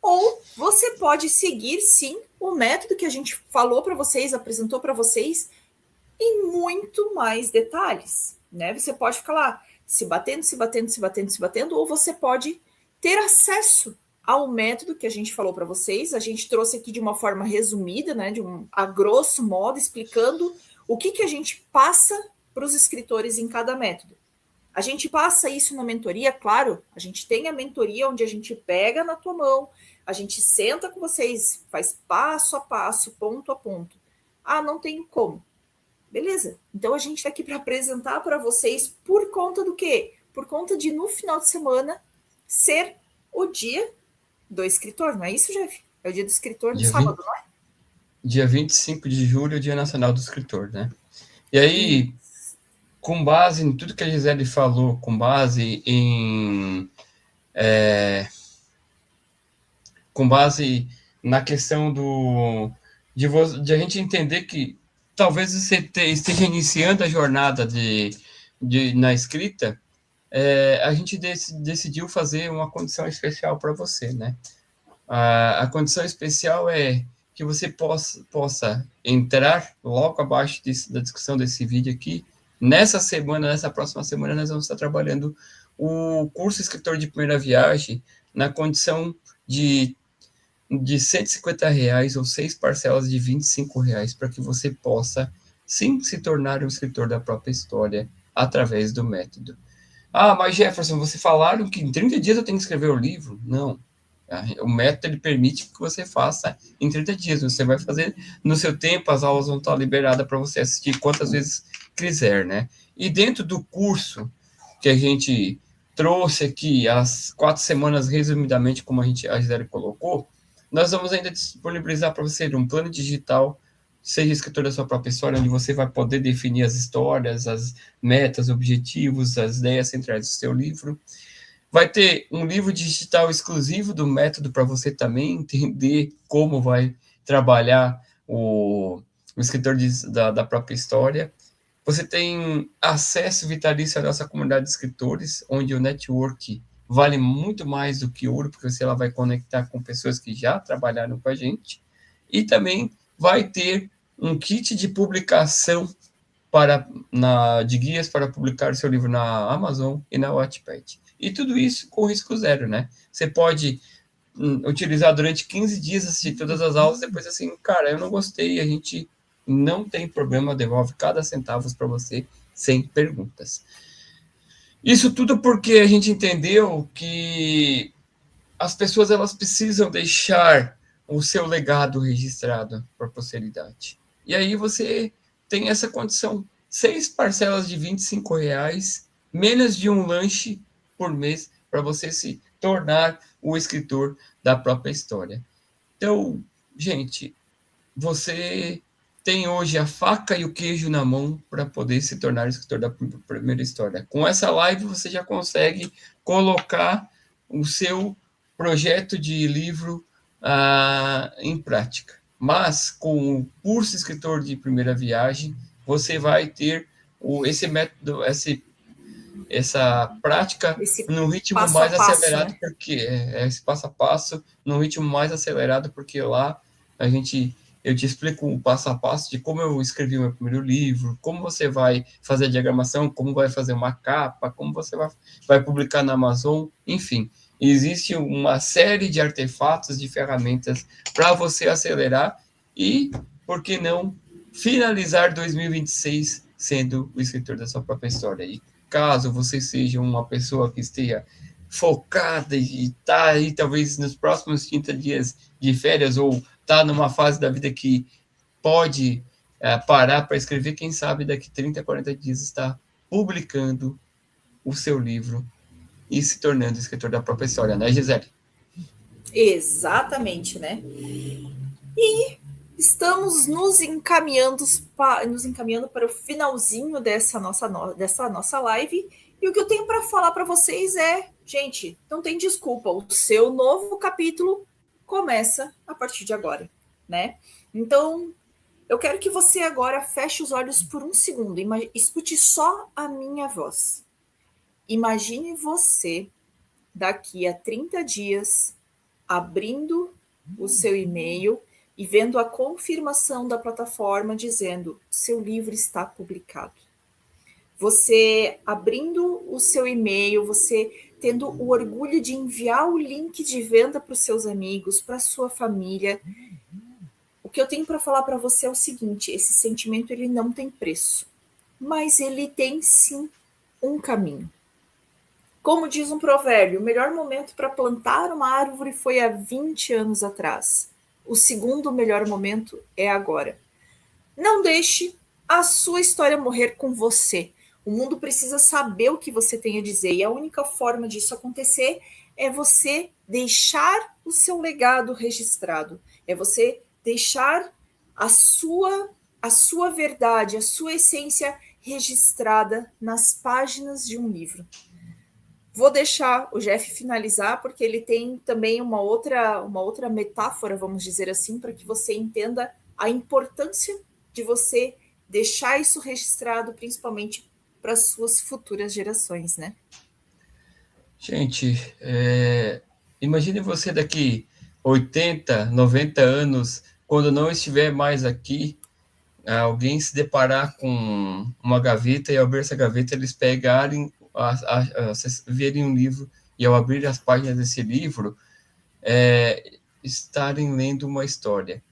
ou você pode seguir, sim, o método que a gente falou para vocês, apresentou para vocês, em muito mais detalhes, né? Você pode ficar lá se batendo, se batendo, se batendo, se batendo, ou você pode ter acesso ao método que a gente falou para vocês. A gente trouxe aqui de uma forma resumida, né, a grosso modo, explicando o que a gente passa para os escritores em cada método. A gente passa isso na mentoria, claro, a gente tem a mentoria onde a gente pega na tua mão, a gente senta com vocês, faz passo a passo, ponto a ponto. Não tenho como. Beleza. Então a gente está aqui para apresentar para vocês por conta do quê? Por conta de, no final de semana, ser o dia do escritor, não é isso, Jeff? É o dia do escritor no sábado, não é? Dia 25 de julho, o Dia Nacional do Escritor, né? E aí, com base em tudo que a Gisele falou, com base na questão de a gente entender que talvez você esteja iniciando a jornada na escrita, a gente decidiu fazer uma condição especial para você, né? A condição especial é que você possa entrar logo abaixo da discussão desse vídeo aqui. Nessa próxima semana, nós vamos estar trabalhando o curso Escritor de Primeira Viagem na condição de R$ 150 ou 6 parcelas de R$ 25, para que você possa, sim, se tornar um escritor da própria história através do método. Mas Jefferson, você falaram que em 30 dias eu tenho que escrever o livro? Não. O método ele permite que você faça em 30 dias. Você vai fazer no seu tempo, as aulas vão estar liberadas para você assistir quantas vezes quiser, né? E dentro do curso que a gente trouxe aqui, as 4 semanas, resumidamente, como a Gisele colocou, nós vamos ainda disponibilizar para você um plano digital, seja escritor da sua própria história, onde você vai poder definir as histórias, as metas, objetivos, as ideias centrais do seu livro. Vai ter um livro digital exclusivo do método para você também entender como vai trabalhar o escritor da própria história. Você tem acesso vitalício à nossa comunidade de escritores, onde o network vale muito mais do que ouro, porque você ela vai conectar com pessoas que já trabalharam com a gente, e também vai ter um kit de publicação de guias para publicar seu livro na Amazon e na Wattpad. E tudo isso com risco zero, né? Você pode utilizar durante 15 dias, assistir todas as aulas, depois assim, cara, eu não gostei, a gente não tem problema, devolve cada centavo para você, sem perguntas. Isso tudo porque a gente entendeu que as pessoas elas precisam deixar o seu legado registrado para a posteridade. E aí você tem essa condição. 6 parcelas de R$ 25, menos de um lanche por mês para você se tornar o escritor da própria história. Então, gente, você tem hoje a faca e o queijo na mão para poder se tornar o escritor da primeira história. Com essa live, você já consegue colocar o seu projeto de livro em prática. Mas, com o curso Escritor de Primeira Viagem, você vai ter esse método, essa prática num ritmo passo mais a passo, acelerado, né? porque esse passo a passo, num ritmo mais acelerado, porque lá eu te explico o passo a passo de como eu escrevi o meu primeiro livro, como você vai fazer a diagramação, como vai fazer uma capa, como você vai publicar na Amazon, enfim. Existe uma série de artefatos, de ferramentas para você acelerar e, por que não, finalizar 2026 sendo o escritor da sua própria história. E caso você seja uma pessoa que esteja focada e está aí talvez nos próximos 30 dias de férias ou está numa fase da vida que pode parar para escrever, quem sabe daqui 30, 40 dias está publicando o seu livro e se tornando escritor da própria história, né, Gisele? Exatamente, né? E estamos nos encaminhando para o finalzinho dessa nossa live. E o que eu tenho para falar para vocês é, gente, não tem desculpa. O seu novo capítulo começa a partir de agora, né? Então, eu quero que você agora feche os olhos por um segundo. Escute só a minha voz. Imagine você daqui a 30 dias abrindo o seu e-mail e vendo a confirmação da plataforma dizendo seu livro está publicado. Você abrindo o seu e-mail, você tendo o orgulho de enviar o link de venda para os seus amigos, para a sua família. O que eu tenho para falar para você é o seguinte, esse sentimento ele não tem preço, mas ele tem sim um caminho. Como diz um provérbio, o melhor momento para plantar uma árvore foi há 20 anos atrás. O segundo melhor momento é agora. Não deixe a sua história morrer com você. O mundo precisa saber o que você tem a dizer e a única forma disso acontecer é você deixar o seu legado registrado. É você deixar a sua verdade, a sua essência registrada nas páginas de um livro. Vou deixar o Jeff finalizar, porque ele tem também uma outra metáfora, vamos dizer assim, para que você entenda a importância de você deixar isso registrado, principalmente para as suas futuras gerações, né? Gente, imagine você daqui 80, 90 anos, quando não estiver mais aqui, alguém se deparar com uma gaveta e ao abrir essa gaveta eles pegarem, verem um livro e ao abrir as páginas desse livro, estarem lendo uma história.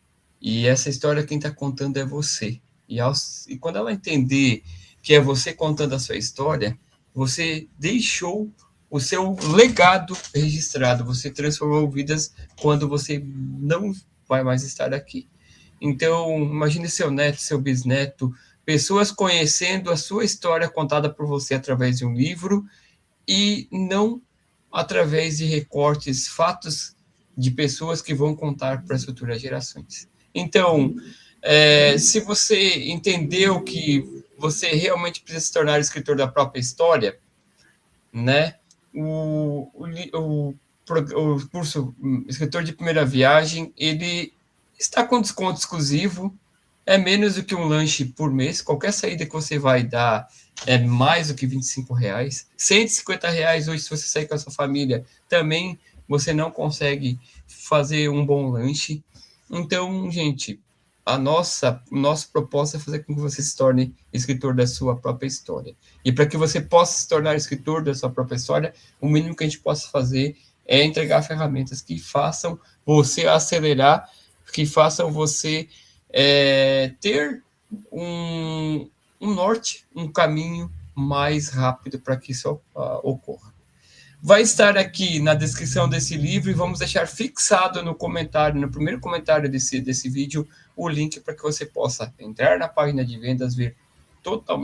E essa história quem está contando é você. E quando ela entender que é você contando a sua história, você deixou o seu legado registrado, você transformou vidas quando você não vai mais estar aqui. Então, imagine seu neto, seu bisneto, pessoas conhecendo a sua história contada por você através de um livro e não através de recortes, fatos de pessoas que vão contar para as futuras gerações. Então, se você entendeu que você realmente precisa se tornar escritor da própria história, né? O curso Escritor de Primeira Viagem, ele está com desconto exclusivo, é menos do que um lanche por mês. Qualquer saída que você vai dar é mais do que R$ 25. R$ 150 hoje, se você sair com a sua família, também você não consegue fazer um bom lanche. Então, gente, nossa proposta é fazer com que você se torne escritor da sua própria história. E para que você possa se tornar escritor da sua própria história, o mínimo que a gente possa fazer é entregar ferramentas que façam você acelerar, que façam você ter um norte, um caminho mais rápido para que isso ocorra. Vai estar aqui na descrição desse livro e vamos deixar fixado no comentário, no primeiro comentário desse vídeo, o link para que você possa entrar na página de vendas, ver toda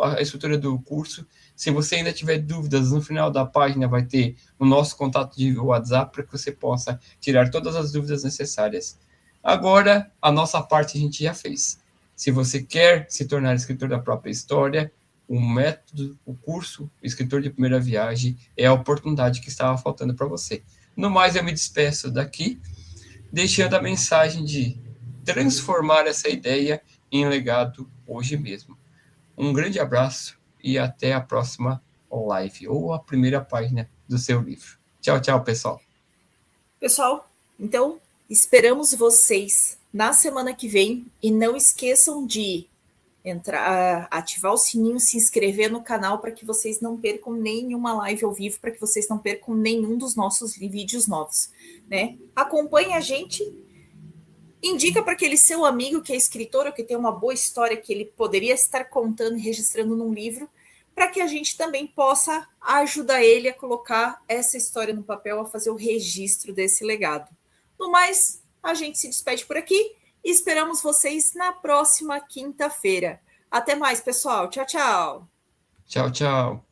a estrutura do curso. Se você ainda tiver dúvidas, no final da página vai ter o nosso contato de WhatsApp para que você possa tirar todas as dúvidas necessárias. Agora, a nossa parte a gente já fez. Se você quer se tornar escritor da própria história, o método, o curso Escritor de Primeira Viagem é a oportunidade que estava faltando para você. No mais, eu me despeço daqui, deixando a mensagem de transformar essa ideia em legado hoje mesmo. Um grande abraço e até a próxima live ou a primeira página do seu livro. Tchau, tchau, pessoal. Pessoal, então esperamos vocês na semana que vem e não esqueçam de ativar o sininho, se inscrever no canal para que vocês não percam nenhuma live ao vivo, para que vocês não percam nenhum dos nossos vídeos novos, né? Acompanhe a gente, indica para aquele seu amigo que é escritor ou que tem uma boa história que ele poderia estar contando e registrando num livro, para que a gente também possa ajudar ele a colocar essa história no papel, a fazer o registro desse legado. No mais, a gente se despede por aqui. Esperamos vocês na próxima quinta-feira. Até mais, pessoal. Tchau, tchau. Tchau, tchau.